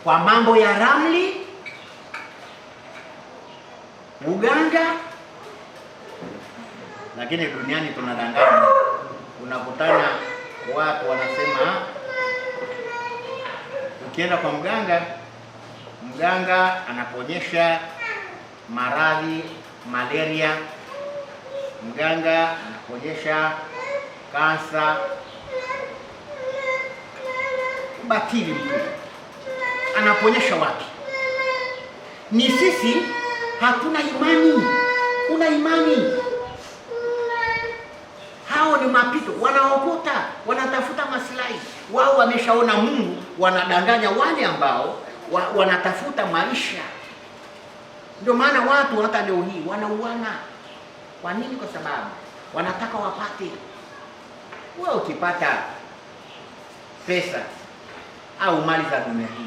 kwa mambo ya ramli, uganga. Lakini duniani tunadanganya. Unakutana watu wanasema ukienda kwa mganga anaponyesha maradhi, malaria, mganga anaponyesha kansa, batili mtu anaponyesha wapi? Ni sisi hatuna imani. Kuna imani. Hao ni mapito, wanaokota, wanatafuta maslahi. Wao wameshaona Mungu, wanadanganya wale ambao wanatafuta maisha. Ndio maana watu hata leo hii wanauana. Kwa nini? Kwa sababu wanataka wapate. Wewe ukipata pesa au mali za dunia hii,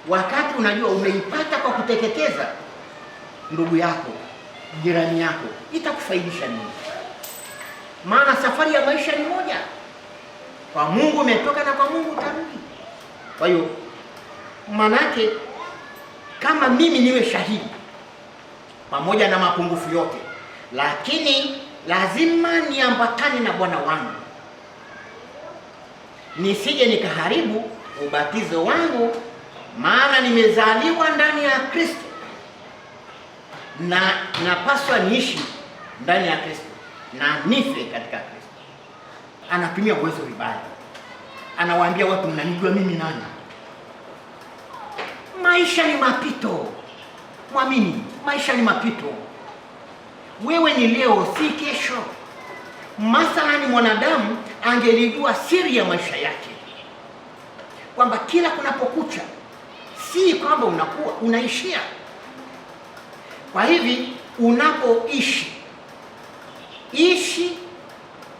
wakati unajua umeipata kwa kuteketeza ndugu yako, jirani yako, itakufaidisha nini? Maana safari ya maisha ni moja. Kwa Mungu umetoka na kwa Mungu utarudi. Kwa hiyo manake kama mimi niwe shahidi pamoja na mapungufu yote, lakini lazima niambatane na Bwana wangu, nisije nikaharibu ubatizo wangu, maana nimezaliwa ndani ya Kristo na napaswa niishi ndani ya Kristo na nife katika Kristo. Anatumia uwezo vibaya, anawaambia watu, mnanijua mimi nani? Maisha ni mapito. Mwamini, maisha ni mapito. Wewe ni leo, si kesho. Mathalani mwanadamu angelijua siri ya maisha yake, kwamba kila kunapokucha si kwamba unakuwa unaishia. Kwa hivi unapoishi, ishi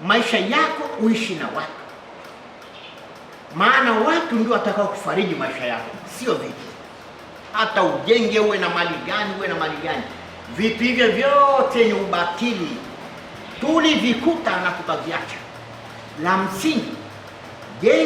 maisha yako, uishi na watu, maana watu ndio watakao kufariji maisha yako, sio vitu. Hata ujenge, uwe na mali gani, vitu hivyo vyote ni ubatili. Tulivikuta na tutaviacha. La msingi